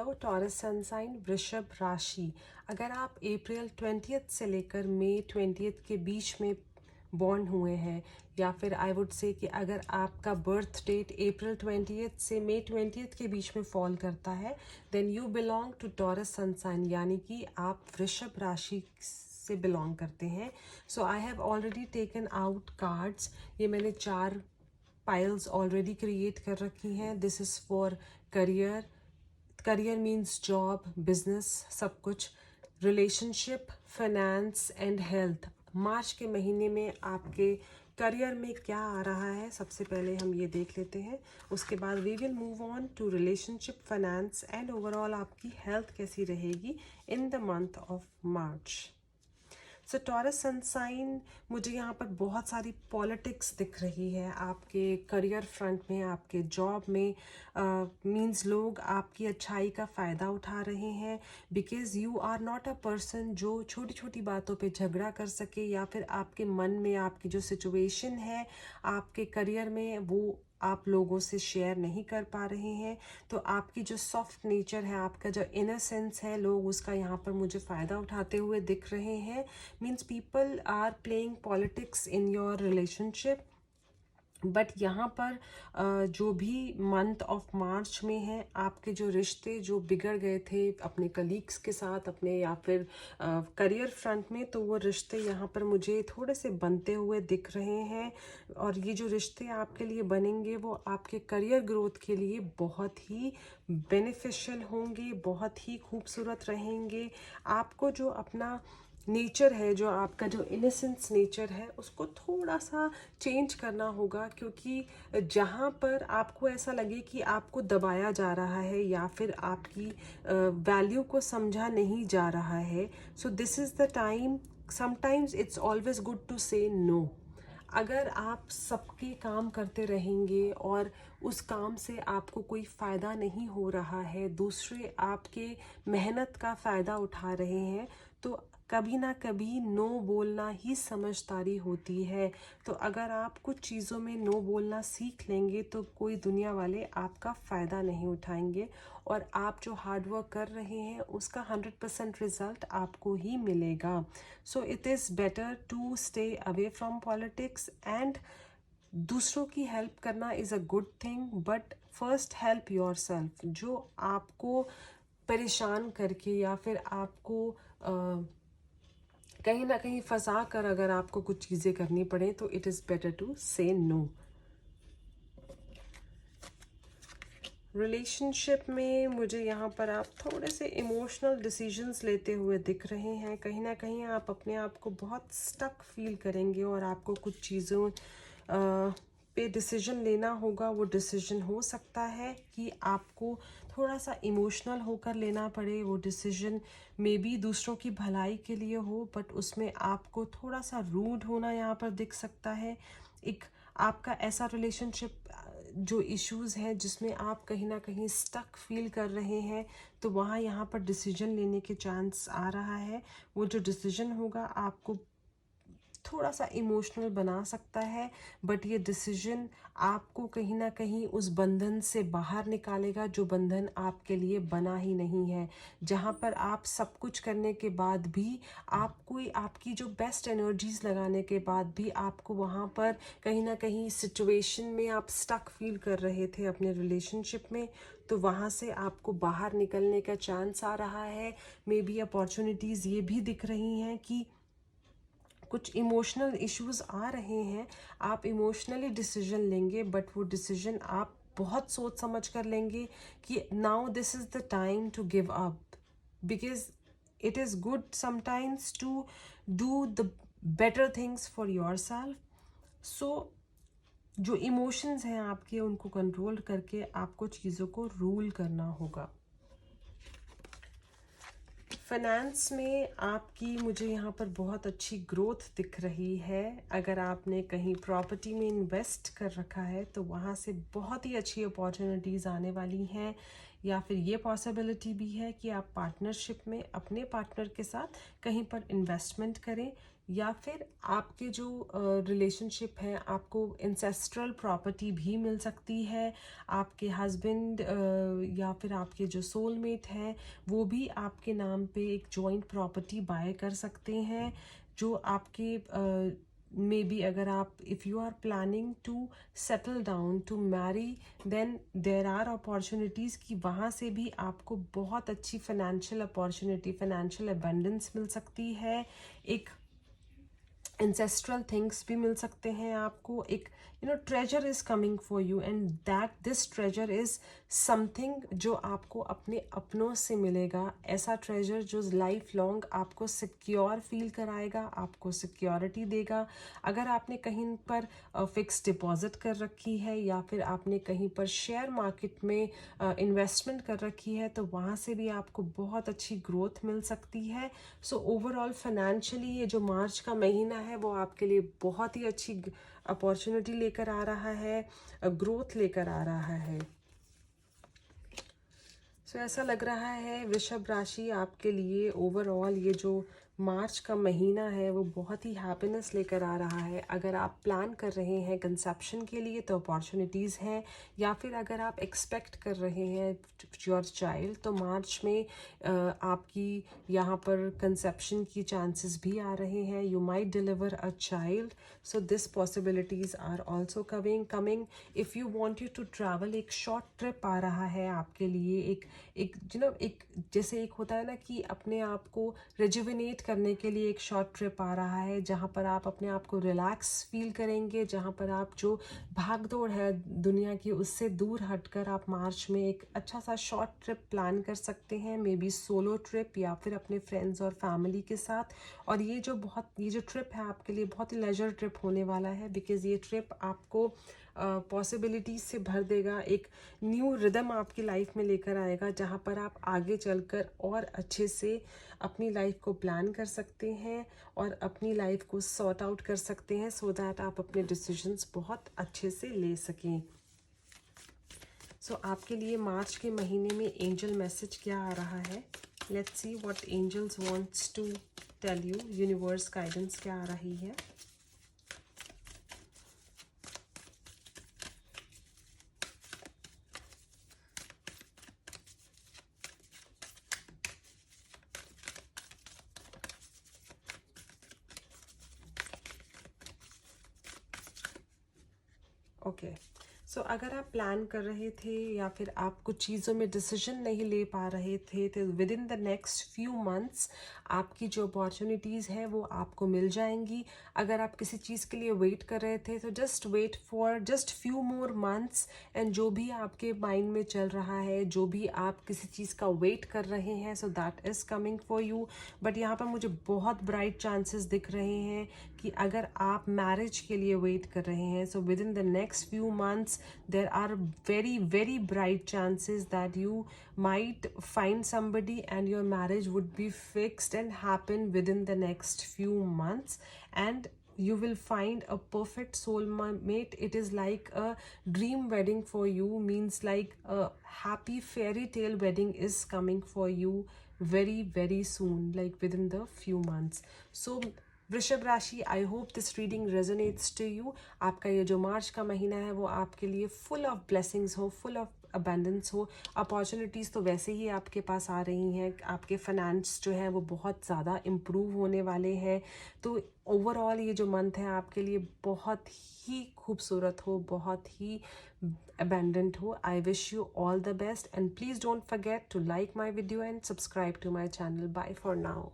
Hello taurus sun sign वृषभ राशि। अगर आप अप्रैल 20 से लेकर मई 20 के बीच में बॉर्न हुए हैं, या फिर आई वुड से कि अगर आपका बर्थ डेट अप्रैल 20 से मई 20 के बीच में फॉल करता है, then you belong to Taurus sun sign, यानी कि आप वृषभ राशि से बिलोंग करते हैं। So I have already taken out cards. ये मैंने 4 पाइल्स ऑलरेडी क्रिएट कर रखी हैं। This is for career, career means job, business, सब कुछ, रिलेशनशिप, फाइनेंस एंड हेल्थ। मार्च के महीने में आपके करियर में क्या आ रहा है, सबसे पहले हम ये देख लेते हैं। उसके बाद we will move on to relationship, finance and overall आपकी हेल्थ कैसी रहेगी in the month of March. So Taurus sun sign, मुझे यहाँ पर बहुत सारी पॉलिटिक्स दिख रही है आपके करियर फ्रंट में, आपके जॉब में। मीन्स लोग आपकी अच्छाई का फ़ायदा उठा रहे हैं, because you are not a person जो छोटी छोटी बातों पे झगड़ा कर सके, या फिर आपके मन में आपकी जो सिचुएशन है आपके करियर में वो आप लोगों से शेयर नहीं कर पा रहे हैं। तो आपकी जो सॉफ्ट नेचर है, आपका जो इनोसेंस है, लोग उसका यहाँ पर मुझे फ़ायदा उठाते हुए दिख रहे हैं। Means people are playing politics in your relationship. But यहाँ पर जो भी मंथ ऑफ मार्च में है, आपके जो रिश्ते जो बिगड़ गए थे अपने कलीग्स के साथ, अपने या फिर करियर फ्रंट में, तो वो रिश्ते यहाँ पर मुझे थोड़े से बनते हुए दिख रहे हैं। और ये जो रिश्ते आपके लिए बनेंगे वो आपके करियर ग्रोथ के लिए बहुत ही बेनिफिशियल होंगे, बहुत ही खूबसूरत रहेंगे। आपको जो अपना नेचर है, जो आपका जो इनोसेंस नेचर है, उसको थोड़ा सा चेंज करना होगा, क्योंकि जहाँ पर आपको ऐसा लगे कि आपको दबाया जा रहा है या फिर आपकी वैल्यू को समझा नहीं जा रहा है, so this is the time. Sometimes it's always good to say no. अगर आप सबके काम करते रहेंगे और उस काम से आपको कोई फ़ायदा नहीं हो रहा है, दूसरे आपके मेहनत का फ़ायदा उठा रहे हैं, तो कभी ना कभी नो बोलना ही समझदारी होती है। तो अगर आप कुछ चीज़ों में नो बोलना सीख लेंगे तो कोई दुनिया वाले आपका फ़ायदा नहीं उठाएंगे, और आप जो हार्ड वर्क कर रहे हैं उसका 100% रिज़ल्ट आपको ही मिलेगा। So it is better to stay away from politics, and दूसरों की हेल्प करना is a good thing, but first help yourself. जो आपको परेशान करके या फिर आपको कहीं ना कहीं फंसा कर अगर आपको कुछ चीज़ें करनी पड़े, तो it is better to say no. Relationship में मुझे यहाँ पर आप थोड़े से इमोशनल डिसीजंस लेते हुए दिख रहे हैं। कहीं ना कहीं आप अपने आप को बहुत स्टक फील करेंगे और आपको कुछ चीज़ों पे डिसीजन लेना होगा। वो डिसीजन हो सकता है कि आपको थोड़ा सा इमोशनल होकर लेना पड़े। वो डिसीजन मे बी दूसरों की भलाई के लिए हो, बट उसमें आपको थोड़ा सा रूड होना यहाँ पर दिख सकता है। एक आपका ऐसा रिलेशनशिप जो इश्यूज़ हैं जिसमें आप कहीं ना कहीं स्टक फील कर रहे हैं, तो वहाँ यहाँ पर डिसीजन लेने के चांस आ रहा है। वो जो डिसीजन होगा आपको थोड़ा सा इमोशनल बना सकता है, बट ये डिसीजन आपको कहीं ना कहीं उस बंधन से बाहर निकालेगा जो बंधन आपके लिए बना ही नहीं है। जहाँ पर आप सब कुछ करने के बाद भी आपको, आपकी जो बेस्ट एनर्जीज लगाने के बाद भी आपको वहाँ पर कहीं ना कहीं सिचुएशन में आप स्टक फील कर रहे थे अपने रिलेशनशिप में, तो वहाँ से आपको बाहर निकलने का चांस आ रहा है। मे बी अपॉर्चुनिटीज़ ये भी दिख रही हैं कि कुछ इमोशनल इश्यूज आ रहे हैं, आप इमोशनली डिसीजन लेंगे, बट वो डिसीजन आप बहुत सोच समझ कर लेंगे कि now this is the time to give up, because it is good sometimes to do the better things for yourself. So जो इमोशंस हैं आपके, उनको कंट्रोल करके आपको चीज़ों को रूल करना होगा। फाइनेंस में आपकी मुझे यहाँ पर बहुत अच्छी ग्रोथ दिख रही है। अगर आपने कहीं प्रॉपर्टी में इन्वेस्ट कर रखा है तो वहाँ से बहुत ही अच्छी अपॉर्चुनिटीज़ आने वाली हैं, या फिर ये पॉसिबिलिटी भी है कि आप पार्टनरशिप में अपने पार्टनर के साथ कहीं पर इन्वेस्टमेंट करें, या फिर आपके जो रिलेशनशिप है, आपको इंसेस्ट्रल प्रॉपर्टी भी मिल सकती है। आपके हस्बैंड या फिर आपके जो सोलमेट हैं वो भी आपके नाम पे एक जॉइंट प्रॉपर्टी बाय कर सकते हैं, जो आपके मे बी अगर आप if you are planning to settle down to marry, then there are opportunities कि वहाँ से भी आपको बहुत अच्छी फाइनेंशियल अपॉर्चुनिटी, फाइनेंशियल अबंडेंस मिल सकती है। एक ancestral थिंग्स भी मिल सकते हैं आपको। एक treasure is coming for you and that this treasure is something जो आपको अपने अपनों से मिलेगा। ऐसा ट्रेजर जो लाइफ लॉन्ग आपको सिक्योर फील कराएगा, आपको सिक्योरिटी देगा। अगर आपने कहीं पर फिक्स डिपॉजिट कर रखी है या फिर आपने कहीं पर शेयर मार्केट में इन्वेस्टमेंट कर रखी है, तो वहाँ से भी आपको बहुत अच्छी ग्रोथ मिल सकती है। सो ओवरऑल फाइनेंशियली ये जो मार्च का महीना है वो आपके लिए बहुत ही अच्छी अपॉर्चुनिटी लेकर आ रहा है, ग्रोथ लेकर आ रहा है। सो ऐसा लग रहा है वृषभ राशि आपके लिए ओवरऑल ये जो मार्च का महीना है वो बहुत ही हैप्पीनेस लेकर आ रहा है। अगर आप प्लान कर रहे हैं कंसेप्शन के लिए तो अपॉर्चुनिटीज़ हैं, या फिर अगर आप एक्सपेक्ट कर रहे हैं योर चाइल्ड तो मार्च में आपकी यहाँ पर कंसेप्शन की चांसेस भी आ रहे हैं। You might deliver a child, so this possibilities are also coming. If you want you to travel, एक शॉर्ट ट्रिप आ रहा है आपके लिए। एक एक जैसे एक होता है ना कि अपने आप को रिजुविनेट करने के लिए एक शॉर्ट ट्रिप आ रहा है, जहाँ पर आप अपने आप को रिलैक्स फील करेंगे, जहाँ पर आप जो भाग दौड़ है दुनिया की उससे दूर हटकर आप मार्च में एक अच्छा सा शॉर्ट ट्रिप प्लान कर सकते हैं, मे बी सोलो ट्रिप या फिर अपने फ्रेंड्स और फैमिली के साथ। और ये जो ट्रिप है आपके लिए बहुत ही लेजर ट्रिप होने वाला है, बिकॉज़ ये ट्रिप आपको पॉसिबिलिटीज़ से भर देगा, एक न्यू रिदम आपकी लाइफ में लेकर आएगा, जहाँ पर आप आगे चलकर और अच्छे से अपनी लाइफ को प्लान कर सकते हैं और अपनी लाइफ को सॉर्ट आउट कर सकते हैं, सो दैट आप अपने डिसीजंस बहुत अच्छे से ले सकें। सो आपके लिए मार्च के महीने में एंजल मैसेज क्या आ रहा है? Let's see what angels wants to tell you. Universe guidance क्या आ रही है? ओके, सो अगर आप प्लान कर रहे थे या फिर आप कुछ चीज़ों में डिसीजन नहीं ले पा रहे थे, तो with in the next few months आपकी जो अपॉर्चुनिटीज़ हैं वो आपको मिल जाएंगी। अगर आप किसी चीज़ के लिए वेट कर रहे थे तो just wait for just few more months, and जो भी आपके माइंड में चल रहा है, जो भी आप किसी चीज़ का वेट कर रहे हैं, so that is coming for you. But यहाँ पर मुझे बहुत ब्राइट चांसेस दिख रहे हैं कि अगर आप मैरिज के लिए वेट कर रहे हैं, so with in the next few months there are very bright chances that you might find somebody and your marriage would be fixed and happen within the next few months, and you will find a perfect soulmate. It is like a dream wedding for you, means like a happy fairy tale wedding is coming for you very soon, like within the few months. So वृषभ राशि, I hope this reading resonates to you. आपका ये जो मार्च का महीना है वो आपके लिए फुल ऑफ ब्लेसिंग्स हो, फुल ऑफ अबेंडेंस हो। अपॉर्चुनिटीज़ तो वैसे ही आपके पास आ रही हैं, आपके फाइनेंस जो है वो बहुत ज़्यादा इम्प्रूव होने वाले हैं। तो ओवरऑल ये जो मंथ है आपके लिए बहुत ही खूबसूरत हो, बहुत ही अबेंडेंट हो। I wish you all the best and please don't forget to like my video and subscribe to my channel. Bye for now.